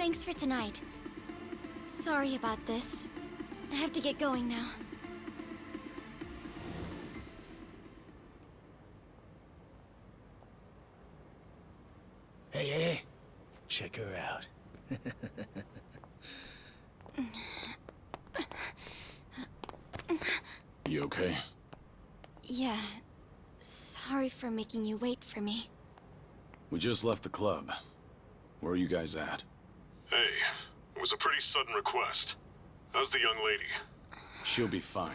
Thanks for tonight. Sorry about this. I have to get going now. Hey, check her out. You okay? Yeah. Sorry for making you wait for me. We just left the club. Where are you guys at? Hey, it was a pretty sudden request. How's the young lady? She'll be fine.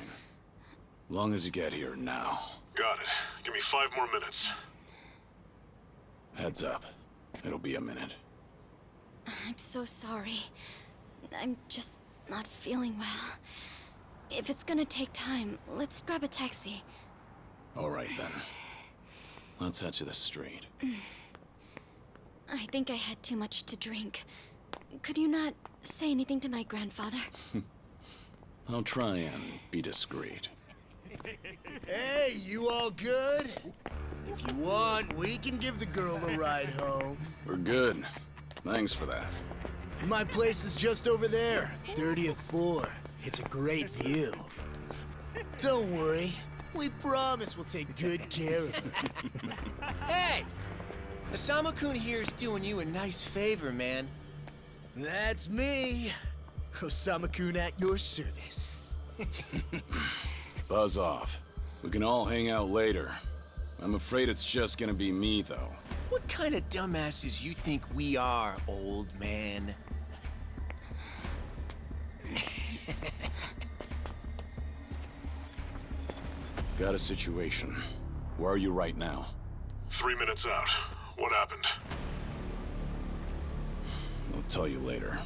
Long as you get here now. Got it. Give me 5 more minutes. Heads up. It'll be a minute. I'm so sorry. I'm just not feeling well. If it's gonna take time, let's grab a taxi. All right, then. Let's head to the street. I think I had too much to drink. Could you not say anything to my grandfather? I'll try and be discreet. Hey, you all good? If you want, we can give the girl a ride home. We're good. Thanks for that. My place is just over there, 30th floor. It's a great view. Don't worry. We promise we'll take good care of her. Hey! Osama-kun here's doing you a nice favor, man. That's me. Osama-kun at your service. Buzz off. We can all hang out later. I'm afraid it's just gonna be me, though. What kind of dumbasses you think we are, old man? Got a situation. Where are you right now? 3 minutes out. What happened? I'll tell you later.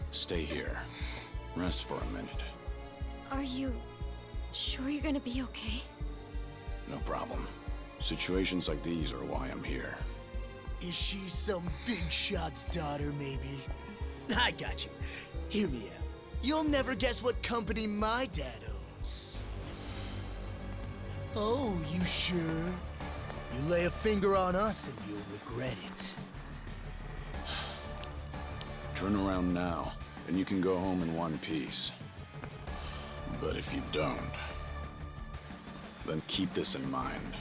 Stay here. Rest for a minute. Are you sure you're gonna be okay? No problem. Situations like these are why I'm here. Is she some big shot's daughter, maybe? I got you. Hear me out. You'll never guess what company my dad owns. Oh, you sure? You lay a finger on us and you'll regret it. Turn around now, and you can go home in one piece. But if you don't, then keep this in mind.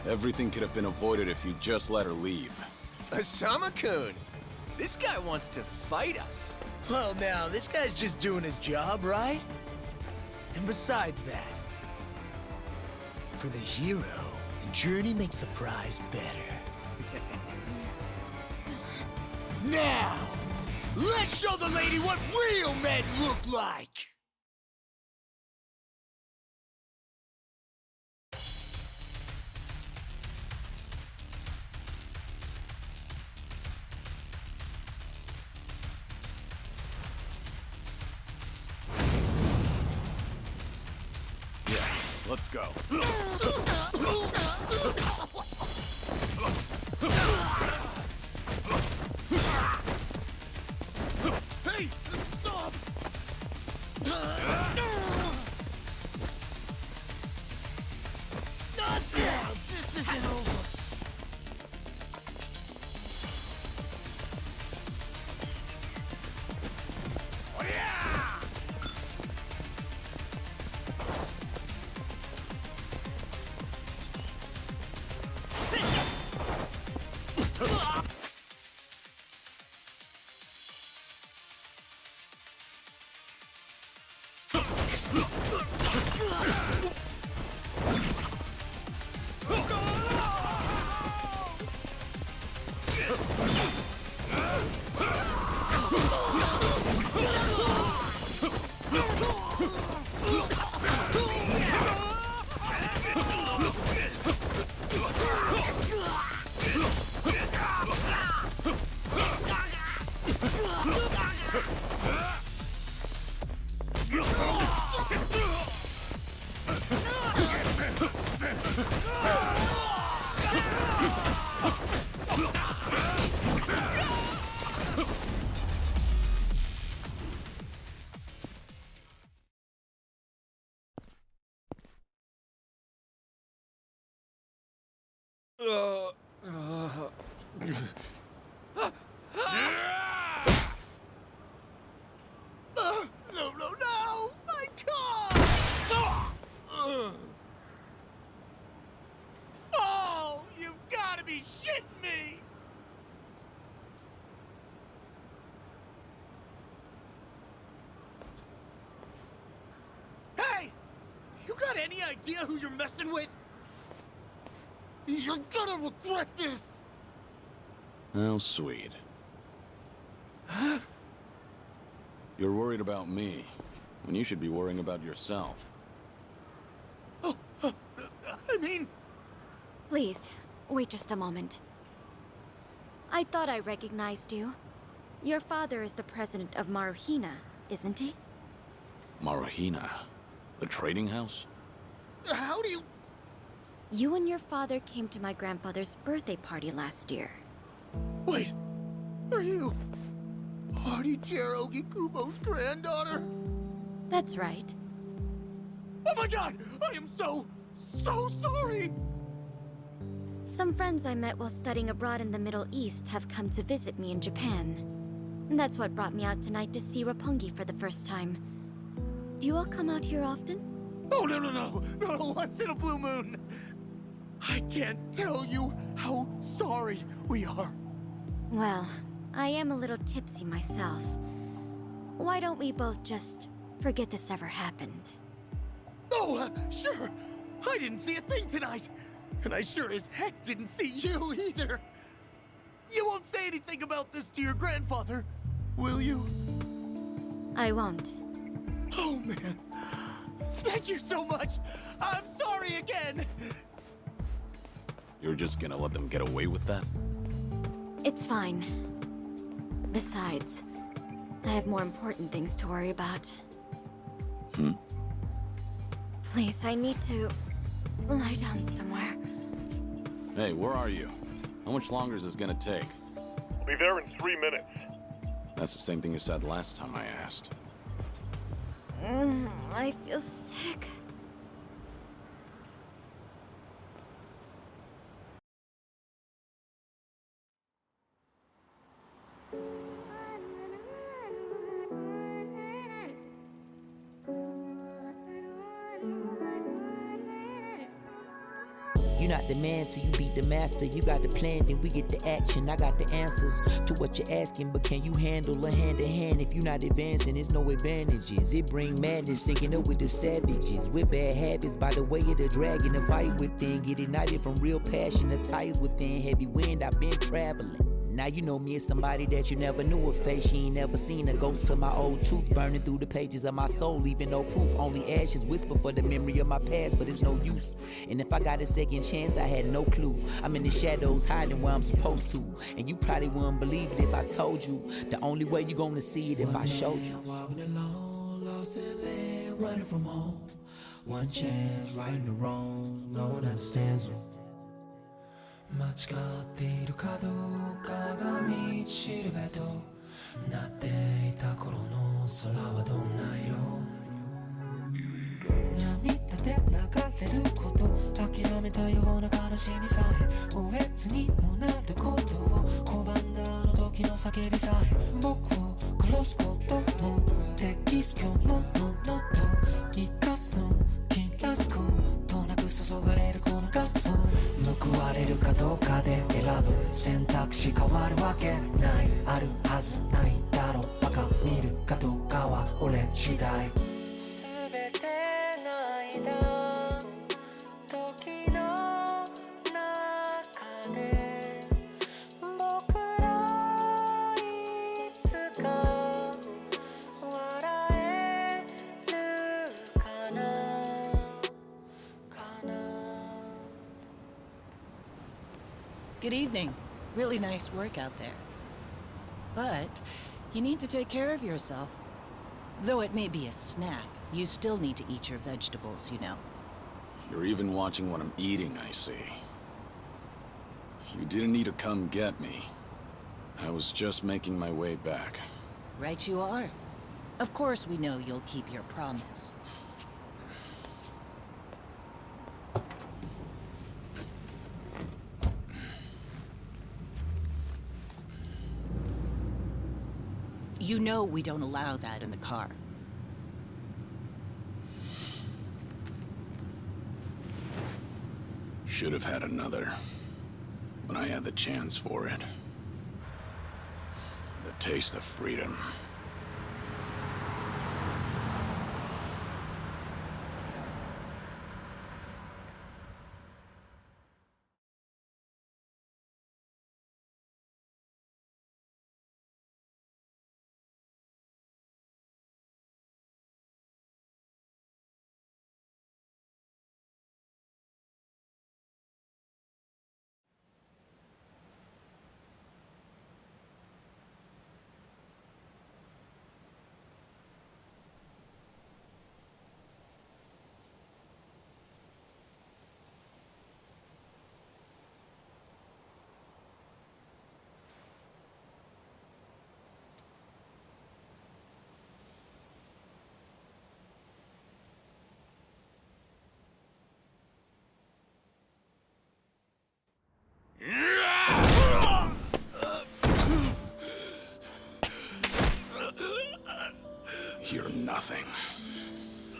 Everything could have been avoided if you just let her leave. Osama-kun! This guy wants to fight us. Well, now, this guy's just doing his job, right? And besides that, for the hero, the journey makes the prize better. Now, let's show the lady what real men look like! Let's go. Hey! Stop! This isn't over. Oh, yeah! No, no, no! My car! Oh, you've got to be shitting me! Hey! You got any idea who you're messing with? You're gonna regret this! How sweet. You're worried about me, when you should be worrying about yourself. I mean... Please, wait just a moment. I thought I recognized you. Your father is the president of Maruhina, isn't he? Maruhina? The trading house? How do you... You and your father came to my grandfather's birthday party last year. Wait, are you... Hardy-Jiro Kubo's granddaughter? That's right. Oh my god! I am so sorry! Some friends I met while studying abroad in the Middle East have come to visit me in Japan. And that's what brought me out tonight to see Roppongi for the first time. Do you all come out here often? Oh, no, once in a blue moon! I can't tell you how sorry we are. Well, I am a little tipsy myself. Why don't we both just forget this ever happened? Oh, sure. I didn't see a thing tonight. And I sure as heck didn't see you either. You won't say anything about this to your grandfather, will you? I won't. Oh, man. Thank you so much. I'm sorry again. You're just gonna let them get away with that? It's fine. Besides, I have more important things to worry about. Please, I need to lie down somewhere. Hey, where are you? How much longer is this gonna take? I'll be there in 3 minutes. That's the same thing you said last time I asked. I feel sick. You not the man till you beat the master. You got the plan, then we get the action. I got the answers to what you're asking, but can you handle a hand to hand? If you not advancing, there's no advantages. It bring madness, syncing up with the savages. With bad habits, by the way of the dragon, the fight within. Get ignited from real passion, the tires within. Heavy wind, I've been traveling. Now you know me as somebody that you never knew a face. She ain't never seen a ghost to my old truth, burning through the pages of my soul, leaving no proof. Only ashes whisper for the memory of my past, but it's no use. And if I got a second chance, I had no clue. I'm in the shadows, hiding where I'm supposed to. And you probably wouldn't believe it if I told you. The only way you gonna see it if I showed you. Walking alone, lost in land, running from home. One chance, right the wrong, no one understands you. 間違っているかどうかが道しるべとなっていた頃の空はどんな色涙で流れること諦めたような悲しみさえおえつにもなることを拒んだあの時の叫びさえ僕を殺すことも適す今日のものと生かすの切らすことなく注がれるこのガスを報われるかどうかで選ぶ選択肢変わるわけないあるはずないだろうバカ見るかどうかは俺次第全ての間時の中で僕らいつか笑えるかな Good evening. Really nice work out there. But you need to take care of yourself. Though it may be a snack, you still need to eat your vegetables, you know. You're even watching what I'm eating, I see. You didn't need to come get me. I was just making my way back. Right you are. Of course we know you'll keep your promise. You know we don't allow that in the car. Should have had another, when I had the chance for it. The taste of freedom. You're nothing.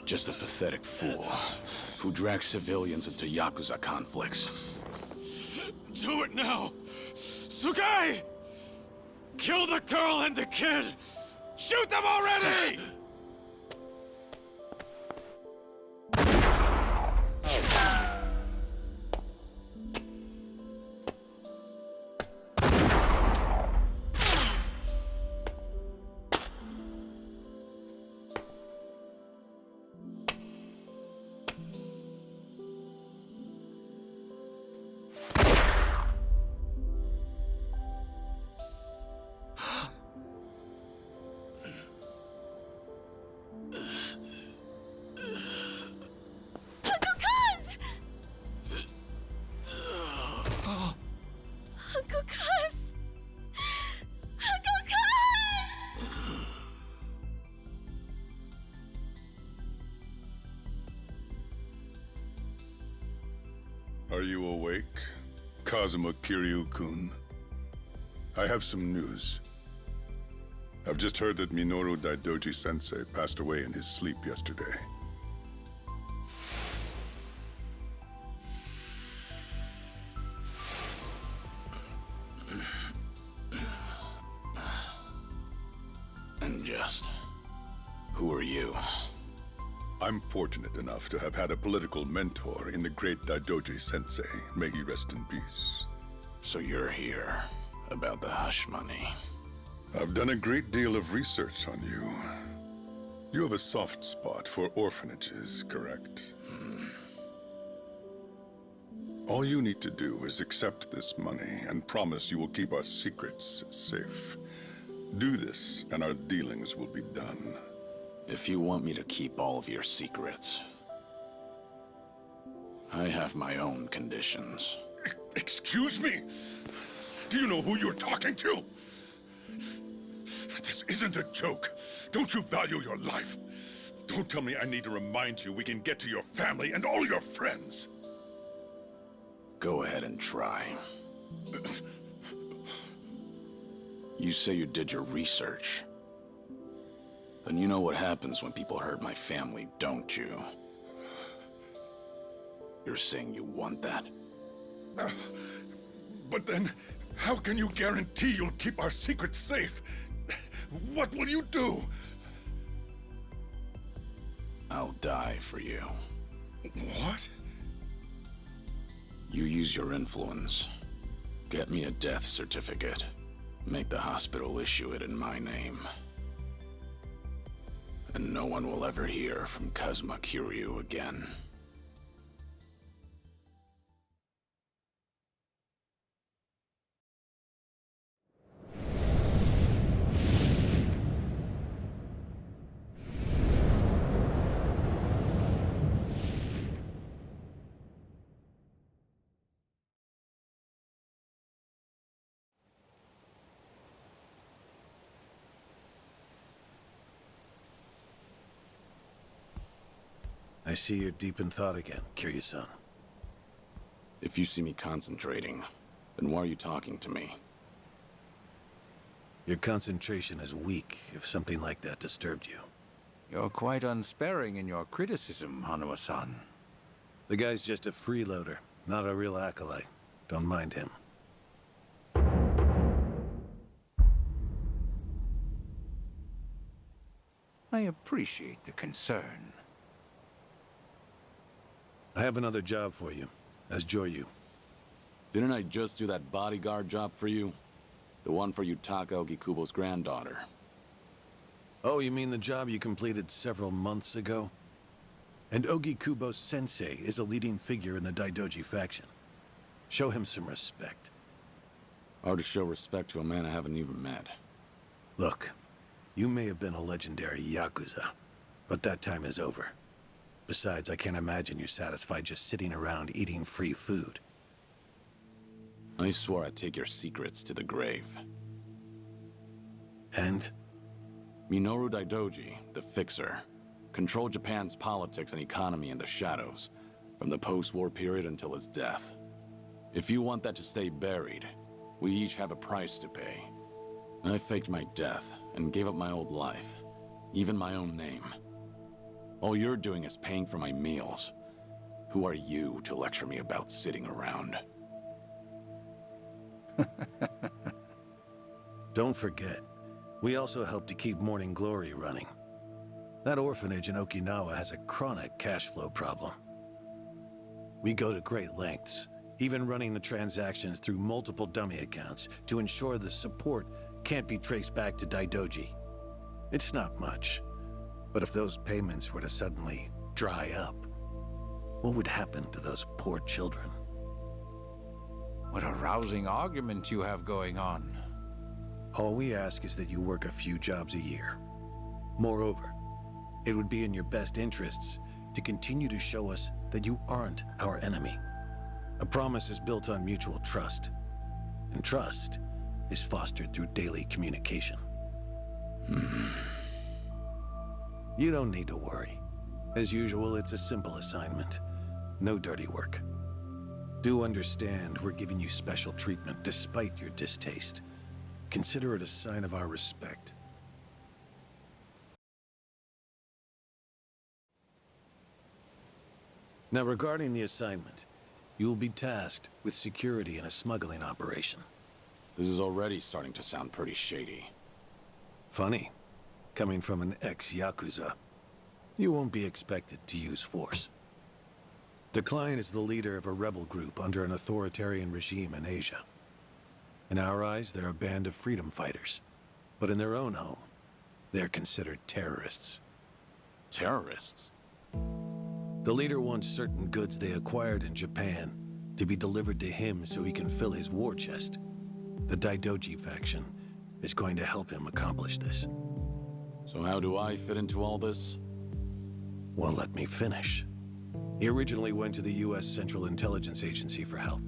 Just a pathetic fool who drags civilians into Yakuza conflicts. Do it now! Sukai! Kill the girl and the kid! Shoot them already! Are you awake, Kazuma Kiryu-kun? I have some news. I've just heard that Minoru Daidoji-sensei passed away in his sleep yesterday. And just... who are you? I'm fortunate enough to have had a political mentor in the great Daidoji-sensei. May he rest in peace. So you're here about the hush money. I've done a great deal of research on you. You have a soft spot for orphanages, correct? All you need to do is accept this money and promise you will keep our secrets safe. Do this, and our dealings will be done. If you want me to keep all of your secrets, I have my own conditions. Excuse me? Do you know who you're talking to? This isn't a joke. Don't you value your life? Don't tell me I need to remind you we can get to your family and all your friends. Go ahead and try. You say you did your research. Then you know what happens when people hurt my family, don't you? You're saying you want that? But then, how can you guarantee you'll keep our secrets safe? What will you do? I'll die for you. What? You use your influence. Get me a death certificate. Make the hospital issue it in my name. And no one will ever hear from Kazuma Kiryu again. I see you're deep in thought again, Kiryu-san. If you see me concentrating, then why are you talking to me? Your concentration is weak if something like that disturbed you. You're quite unsparing in your criticism, Hanuma-san. The guy's just a freeloader, not a real acolyte. Don't mind him. I appreciate the concern. I have another job for you, as Joryu. Didn't I just do that bodyguard job for you? The one for Yutaka Ogikubo's granddaughter. Oh, you mean the job you completed several months ago? And Ogikubo Sensei is a leading figure in the Daidoji faction. Show him some respect. Hard to show respect to a man I haven't even met. Look, you may have been a legendary Yakuza, but that time is over. Besides, I can't imagine you're satisfied just sitting around eating free food. I swore I'd take your secrets to the grave. And? Minoru Daidoji, the Fixer, controlled Japan's politics and economy in the shadows, from the post-war period until his death. If you want that to stay buried, we each have a price to pay. I faked my death and gave up my old life, even my own name. All you're doing is paying for my meals. Who are you to lecture me about sitting around? Don't forget, we also help to keep Morning Glory running. That orphanage in Okinawa has a chronic cash flow problem. We go to great lengths, even running the transactions through multiple dummy accounts to ensure the support can't be traced back to Daidoji. It's not much, but if those payments were to suddenly dry up, what would happen to those poor children? What a rousing argument you have going on. All we ask is that you work a few jobs a year. Moreover, it would be in your best interests to continue to show us that you aren't our enemy. A promise is built on mutual trust, and trust is fostered through daily communication. You don't need to worry. As usual, it's a simple assignment. No dirty work. Do understand we're giving you special treatment despite your distaste. Consider it a sign of our respect. Now, regarding the assignment, you'll be tasked with security in a smuggling operation. This is already starting to sound pretty shady. Funny, coming from an ex-Yakuza. You won't be expected to use force. The client is the leader of a rebel group under an authoritarian regime in Asia. In our eyes, they're a band of freedom fighters. But in their own home, they're considered terrorists. Terrorists? The leader wants certain goods they acquired in Japan to be delivered to him so he can fill his war chest. The Daidoji faction is going to help him accomplish this. So how do I fit into all this? Well, let me finish. He originally went to the U.S. Central Intelligence Agency for help.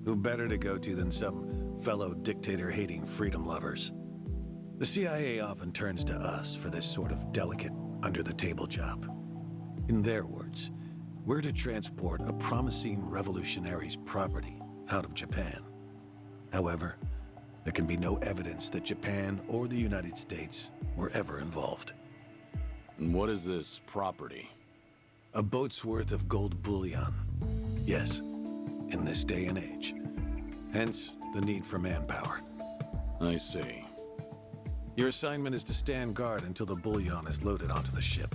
Who better to go to than some fellow dictator-hating freedom lovers? The CIA often turns to us for this sort of delicate, under-the-table job. In their words, we're to transport a promising revolutionary's property out of Japan. However, there can be no evidence that Japan or the United States were ever involved. And what is this property? A boat's worth of gold bullion. Yes, in this day and age. Hence, the need for manpower. I see. Your assignment is to stand guard until the bullion is loaded onto the ship.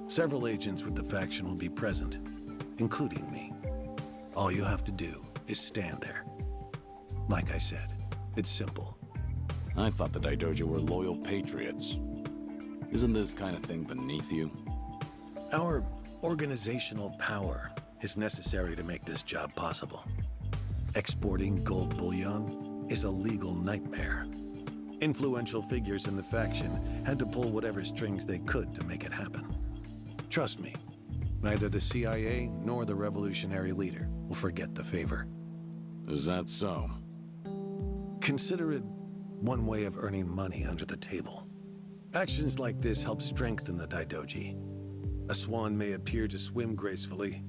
Several agents with the faction will be present, including me. All you have to do is stand there. Like I said, it's simple. I thought the Daidoji were loyal patriots. Isn't this kind of thing beneath you? Our organizational power is necessary to make this job possible. Exporting gold bullion is a legal nightmare. Influential figures in the faction had to pull whatever strings they could to make it happen. Trust me, neither the CIA nor the revolutionary leader will forget the favor. Is that so? Consider it one way of earning money under the table. Actions like this help strengthen the Daidoji. A swan may appear to swim gracefully,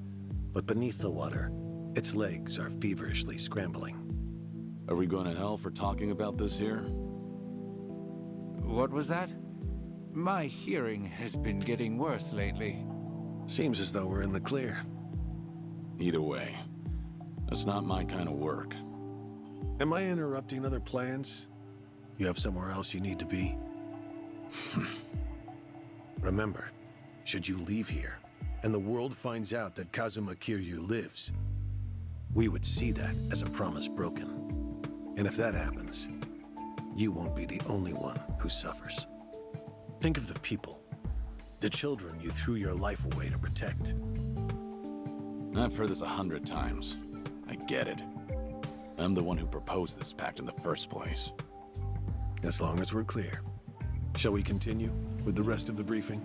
but beneath the water, its legs are feverishly scrambling. Are we going to hell for talking about this here? What was that? My hearing has been getting worse lately. Seems as though we're in the clear. Either way, that's not my kind of work. Am I interrupting other plans? You have somewhere else you need to be? Remember, should you leave here, and the world finds out that Kazuma Kiryu lives, we would see that as a promise broken. And if that happens, you won't be the only one who suffers. Think of the people, the children you threw your life away to protect. I've heard this 100 times. I get it. I'm the one who proposed this pact in the first place. As long as we're clear. Shall we continue with the rest of the briefing?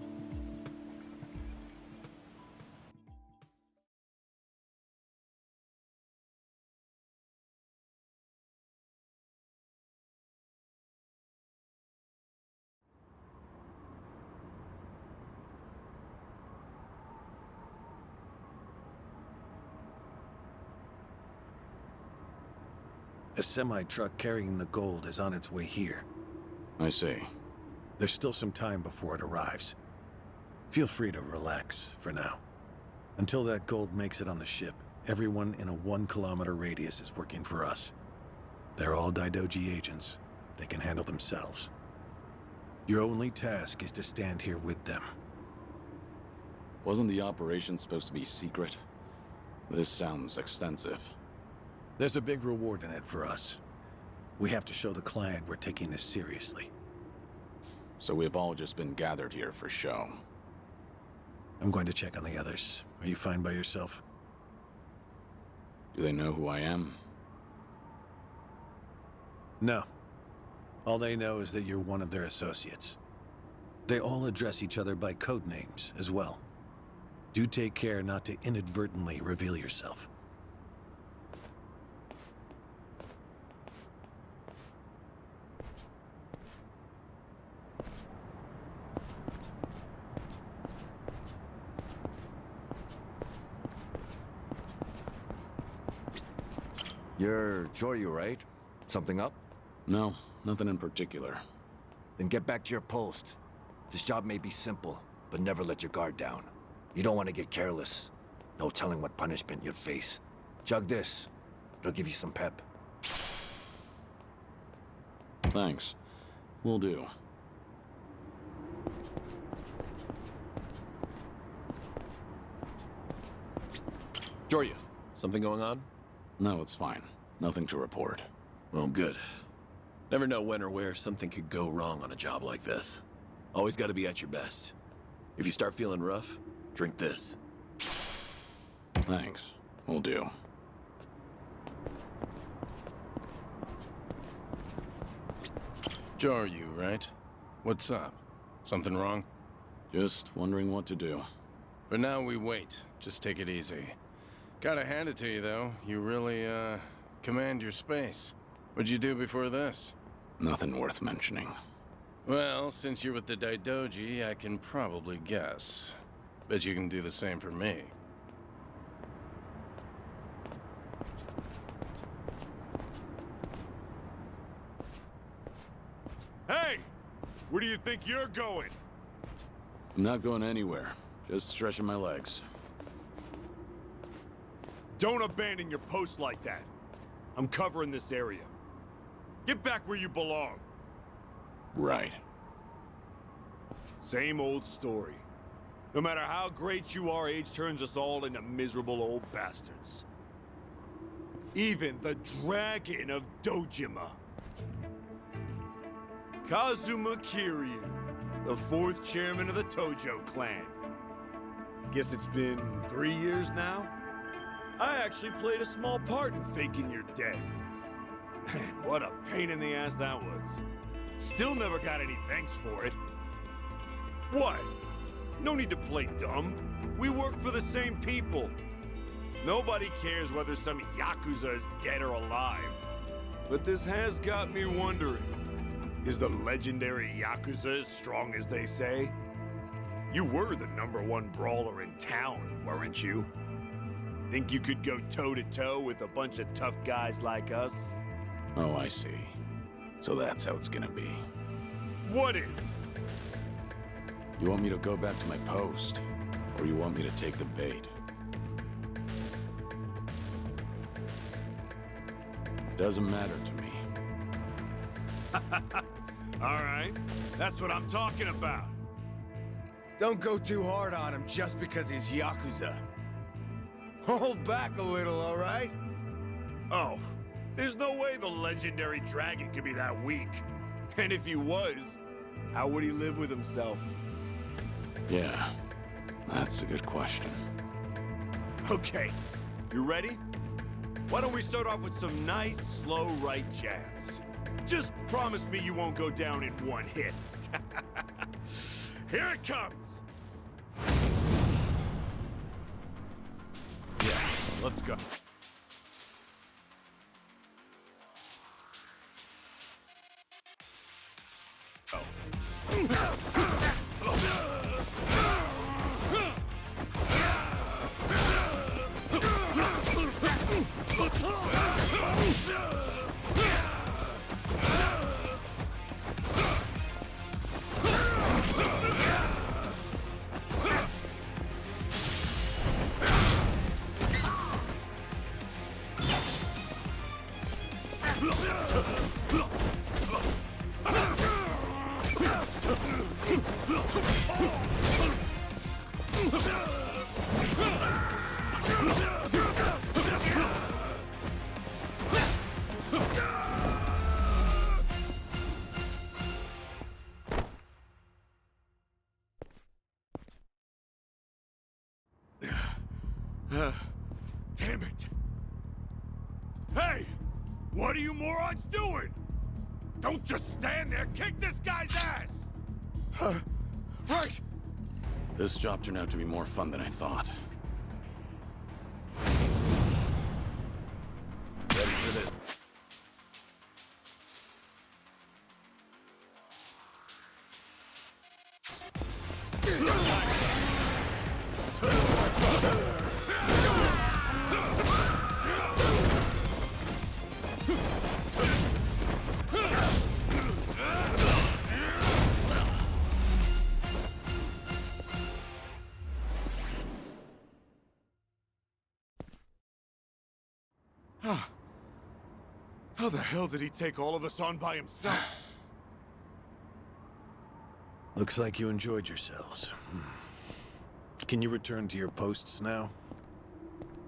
A semi-truck carrying the gold is on its way here. I see. There's still some time before it arrives. Feel free to relax for now. Until that gold makes it on the ship, everyone in a 1-kilometer radius is working for us. They're all Daidoji agents. They can handle themselves. Your only task is to stand here with them. Wasn't the operation supposed to be secret? This sounds extensive. There's a big reward in it for us. We have to show the client we're taking this seriously. So we've all just been gathered here for show. I'm going to check on the others. Are you fine by yourself? Do they know who I am? No. All they know is that you're one of their associates. They all address each other by code names as well. Do take care not to inadvertently reveal yourself. You're Joryu, right? Something up? No, nothing in particular. Then get back to your post. This job may be simple, but never let your guard down. You don't want to get careless. No telling what punishment you'd face. Chug this. It'll give you some pep. Thanks. Will do. Joryu, something going on? No, it's fine. Nothing to report. Well, good. Never know when or where something could go wrong on a job like this. Always gotta be at your best. If you start feeling rough, drink this. Thanks. Will do. Joryu, right? What's up? Something wrong? Just wondering what to do. For now, we wait. Just take it easy. Gotta hand it to you, though. You really, command your space. What'd you do before this? Nothing worth mentioning. Well, since you're with the Daidoji, I can probably guess. Bet you can do the same for me. Hey! Where do you think you're going? I'm not going anywhere. Just stretching my legs. Don't abandon your post like that. I'm covering this area. Get back where you belong. Right. Same old story. No matter how great you are, age turns us all into miserable old bastards. Even the Dragon of Dojima. Kazuma Kiryu, the 4th chairman of the Tojo clan. Guess it's been 3 years now? I actually played a small part in faking your death. Man, what a pain in the ass that was. Still never got any thanks for it. What? No need to play dumb. We work for the same people. Nobody cares whether some Yakuza is dead or alive. But this has got me wondering. Is the legendary Yakuza as strong as they say? You were the #1 brawler in town, weren't you? Think you could go toe-to-toe with a bunch of tough guys like us? Oh, I see. So that's how it's gonna be. What is? You want me to go back to my post, or you want me to take the bait? Doesn't matter to me. All right, that's what I'm talking about. Don't go too hard on him just because he's Yakuza. Hold back a little, all right? Oh, there's no way the legendary dragon could be that weak. And if he was, how would he live with himself? Yeah, that's a good question. Okay, you ready? Why don't we start off with some nice, slow right jabs? Just promise me you won't go down in one hit. Here it comes! Yeah, let's go. Damn it! Hey! What are you morons doing? Don't just stand there, kick this guy's ass! Right! This job turned out to be more fun than I thought. Ready for this? How the hell did he take all of us on by himself? Looks like you enjoyed yourselves. Can you return to your posts now?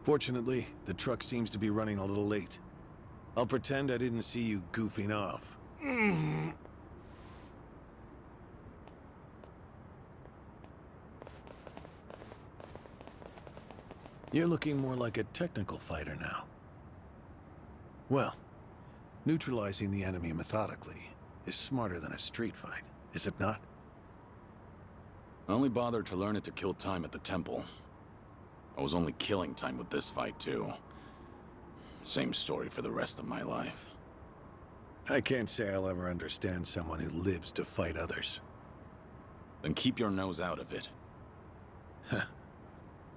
Fortunately, the truck seems to be running a little late. I'll pretend I didn't see you goofing off. You're looking more like a technical fighter now. Well, neutralizing the enemy methodically is smarter than a street fight, is it not? I only bothered to learn it to kill time at the temple. I was only killing time with this fight, too. Same story for the rest of my life. I can't say I'll ever understand someone who lives to fight others. Then keep your nose out of it.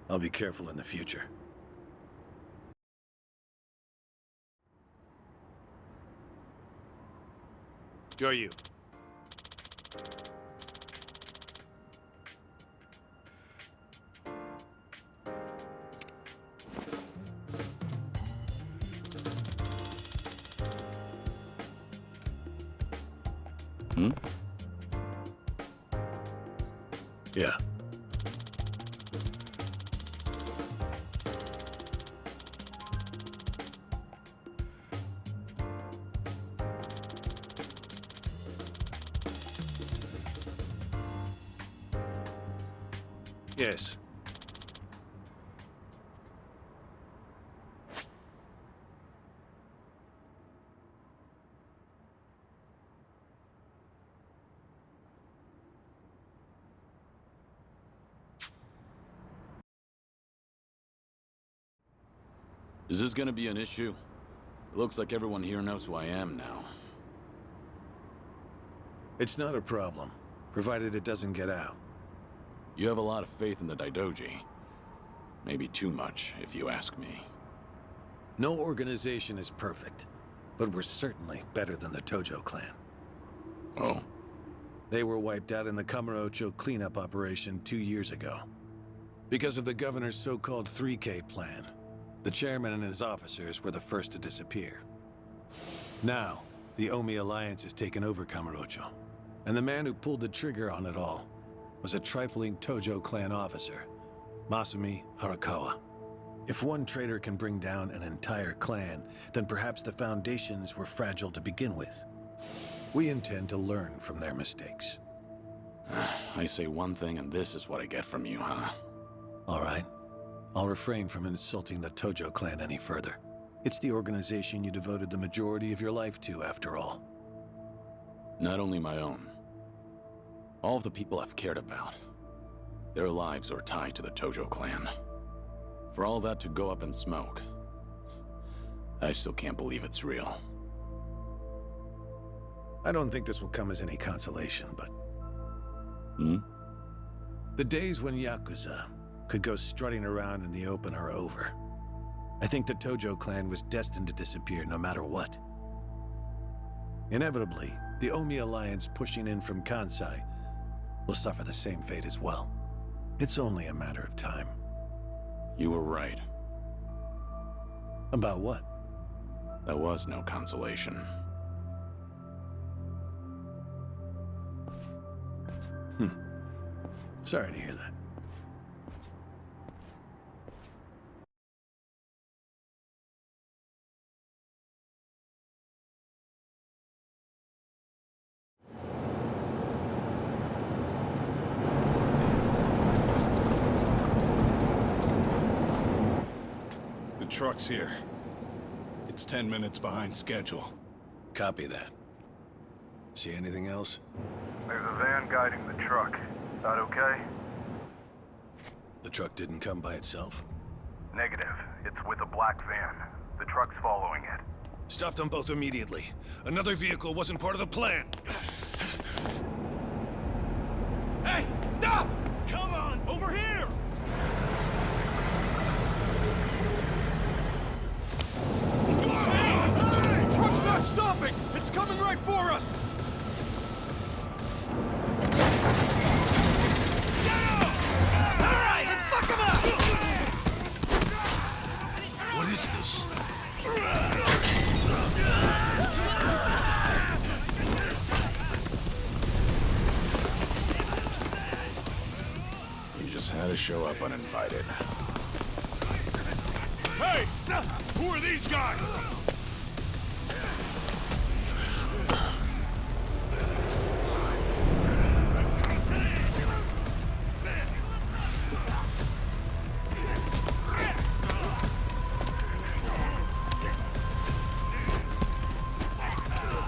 I'll be careful in the future. Go you. Yeah. Yes. Is this gonna be an issue? It looks like everyone here knows who I am now. It's not a problem, provided it doesn't get out. You have a lot of faith in the Daidoji. Maybe too much, if you ask me. No organization is perfect, but we're certainly better than the Tojo clan. Oh? They were wiped out in the Kamurocho cleanup operation 2 years ago. Because of the governor's so-called 3K plan, the chairman and his officers were the first to disappear. Now, the Omi Alliance has taken over Kamurocho, and the man who pulled the trigger on it all was a trifling Tojo clan officer, Masumi Arakawa. If one traitor can bring down an entire clan, then perhaps the foundations were fragile to begin with. We intend to learn from their mistakes. I say one thing and this is what I get from you, huh? All right. I'll refrain from insulting the Tojo clan any further. It's the organization you devoted the majority of your life to, after all. Not only my own. All of the people I've cared about. Their lives are tied to the Tojo clan. For all that to go up in smoke, I still can't believe it's real. I don't think this will come as any consolation, but... Hmm? The days when Yakuza could go strutting around in the open are over. I think the Tojo clan was destined to disappear no matter what. Inevitably, the Omi Alliance pushing in from Kansai will suffer the same fate as well. It's only a matter of time. You were right. About what? There was no consolation. Sorry to hear that. The truck's here. It's 10 minutes behind schedule. Copy that. See anything else? There's a van guiding the truck. That okay? The truck didn't come by itself? Negative. It's with a black van. The truck's following it. Stop them both immediately. Another vehicle wasn't part of the plan. Hey, stop! Come on, over here! Hey! Truck's not stopping! It's coming right for us! Alright, let's fuck him up! What is this? You just had to show up uninvited. Hey! Who are these guys?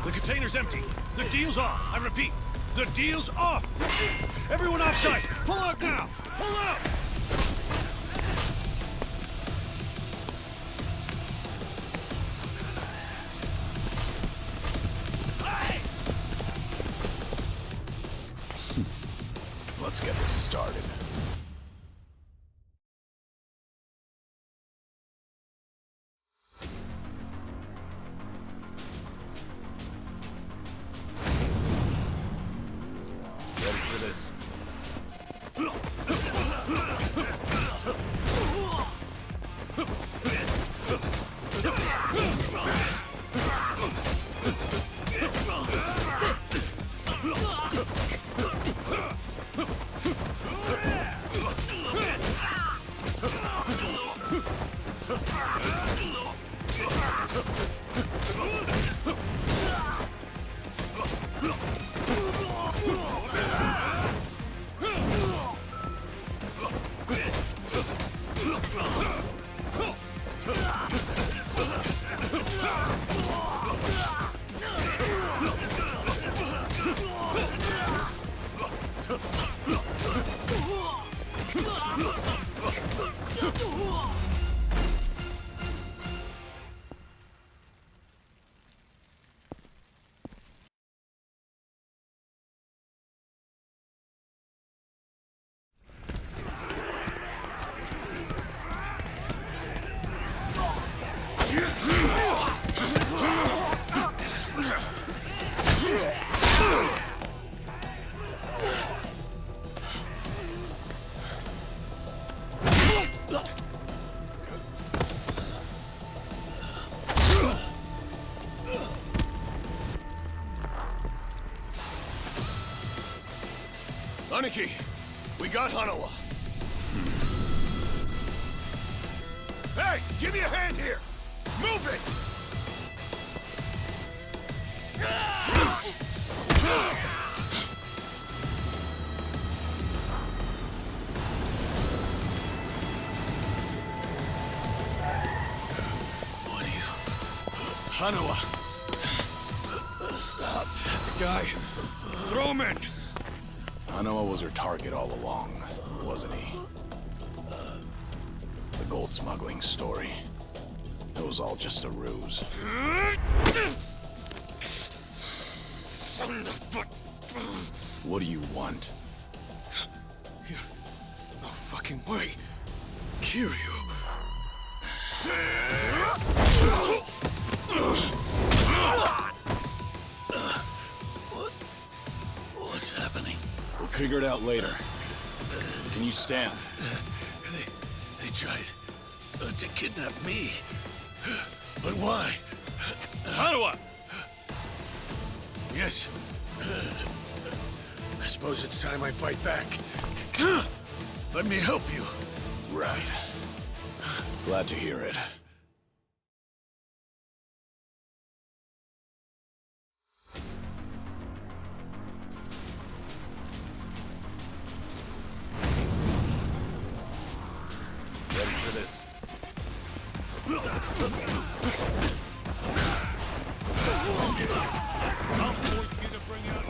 The container's empty. The deal's off. I repeat, the deal's off. Everyone offside. Pull out now. Pull out. Let's get this started. Ready for this? Aniki, we got Hanawa. Hey, give me a hand here! Move it! What are you... Hanawa! Stop. The guy... Throw him in! Hanawa was her target all along, wasn't he? The gold smuggling story. It was all just a ruse. Son of a... What do you want? No fucking way. Kiryu. What's happening? We'll figure it out later. Can you stand? They tried to kidnap me. But why? Hanawa! Yes. I suppose it's time I fight back. Let me help you. Right. Glad to hear it. Ready for this. I'll force you to bring out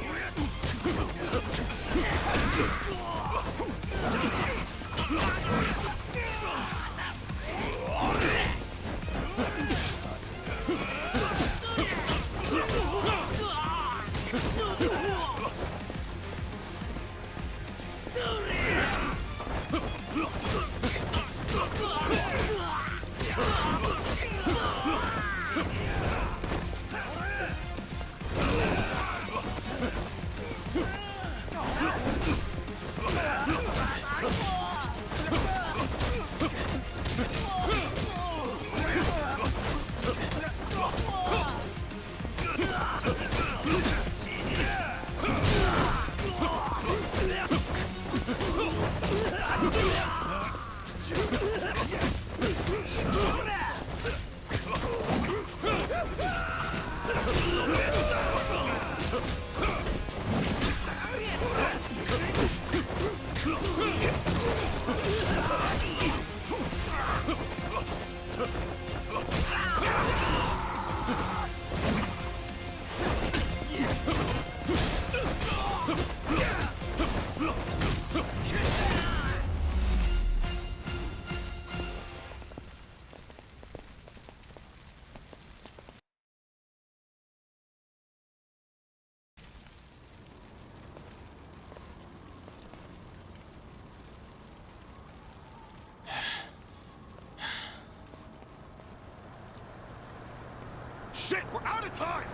Shit, we're out of time!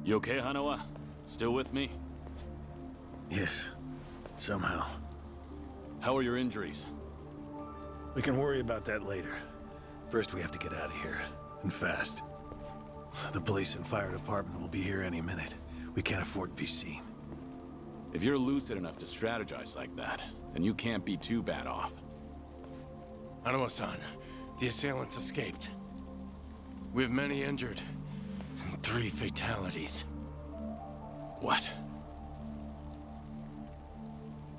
You okay, Hanawa? Still with me? Yes. Somehow. How are your injuries? We can worry about that later. First, we have to get out of here. And fast. The police and fire department will be here any minute. We can't afford to be seen. If you're lucid enough to strategize like that, then you can't be too bad off. Hanawa-san, the assailants escaped. We have many injured, and 3 fatalities. What?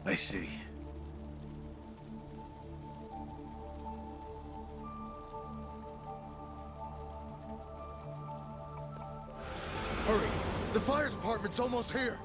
I see. Hurry! The fire department's almost here!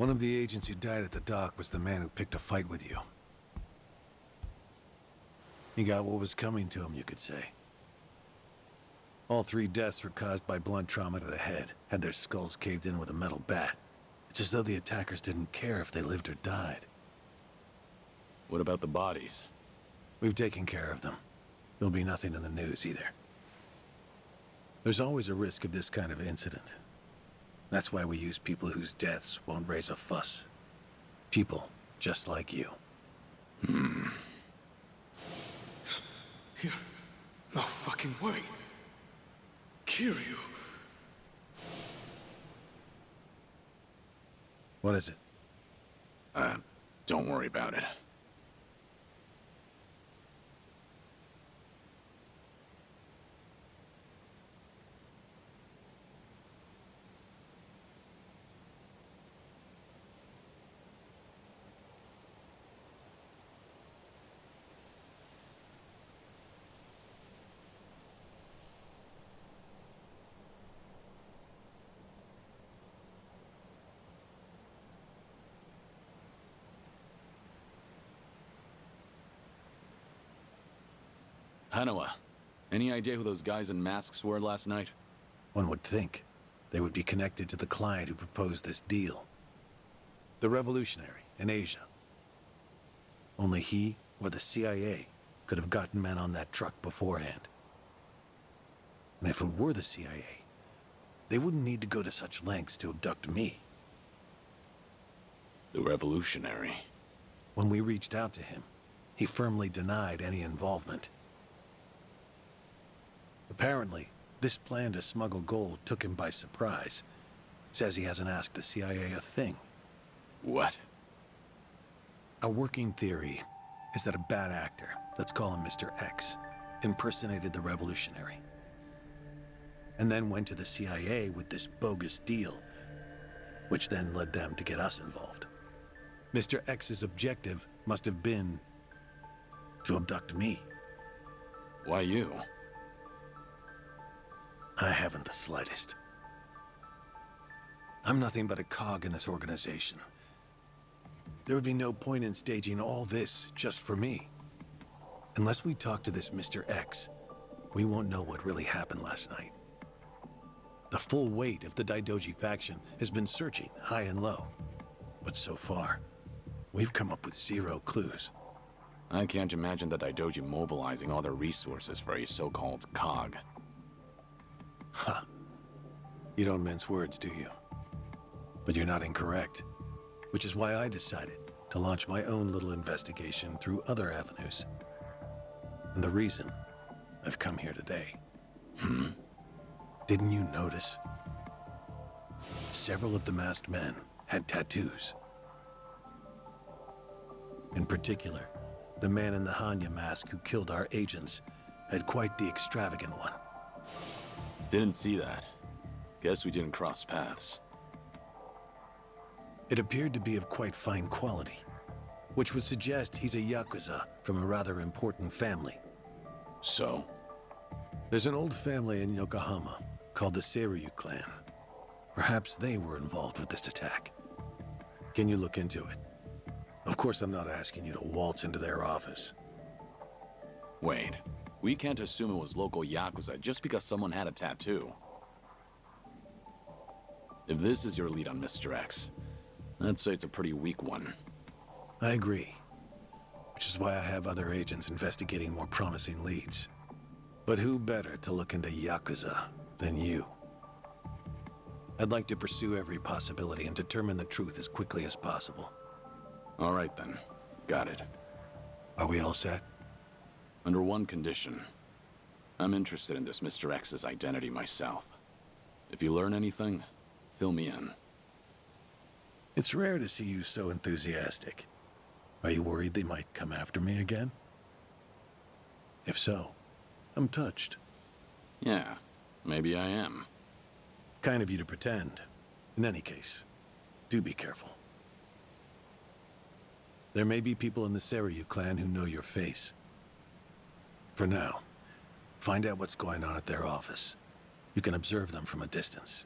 One of the agents who died at the dock was the man who picked a fight with you. He got what was coming to him, you could say. All 3 deaths were caused by blunt trauma to the head, had their skulls caved in with a metal bat. It's as though the attackers didn't care if they lived or died. What about the bodies? We've taken care of them. There'll be nothing in the news either. There's always a risk of this kind of incident. That's why we use people whose deaths won't raise a fuss. People just like you. No fucking way. Kiryu. What is it? Don't worry about it. Hanawa, any idea who those guys in masks were last night? One would think they would be connected to the client who proposed this deal. The revolutionary in Asia. Only he or the CIA could have gotten men on that truck beforehand. And if it were the CIA, they wouldn't need to go to such lengths to abduct me. The revolutionary. When we reached out to him, he firmly denied any involvement. Apparently, this plan to smuggle gold took him by surprise. Says he hasn't asked the CIA a thing. What? Our working theory is that a bad actor, let's call him Mr. X, impersonated the revolutionary. And then went to the CIA with this bogus deal, which then led them to get us involved. Mr. X's objective must have been to abduct me. Why you? I haven't the slightest. I'm nothing but a cog in this organization. There would be no point in staging all this just for me. Unless we talk to this Mr. X, we won't know what really happened last night. The full weight of the Daidoji faction has been searching high and low. But so far, we've come up with 0 clues. I can't imagine the Daidoji mobilizing all their resources for a so-called cog. Huh. You don't mince words, do you? But you're not incorrect. Which is why I decided to launch my own little investigation through other avenues. And the reason I've come here today. Didn't you notice? Several of the masked men had tattoos. In particular, the man in the Hanya mask who killed our agents had quite the extravagant one. Didn't see that. Guess we didn't cross paths. It appeared to be of quite fine quality, which would suggest he's a Yakuza from a rather important family. So? There's an old family in Yokohama called the Seiryu clan. Perhaps they were involved with this attack. Can you look into it? Of course, I'm not asking you to waltz into their office. Wait, we can't assume it was local Yakuza just because someone had a tattoo. If this is your lead on Mr. X, I'd say it's a pretty weak one. I agree. Which is why I have other agents investigating more promising leads. But who better to look into Yakuza than you? I'd like to pursue every possibility and determine the truth as quickly as possible. All right then. Got it. Are we all set? Under one condition. I'm interested in this Mr. X's identity myself. If you learn anything, fill me in. It's rare to see you so enthusiastic. Are you worried they might come after me again? If so, I'm touched. Yeah, maybe I am. Kind of you to pretend. In any case, do be careful. There may be people in the Seiryu clan who know your face. For now, find out what's going on at their office. You can observe them from a distance.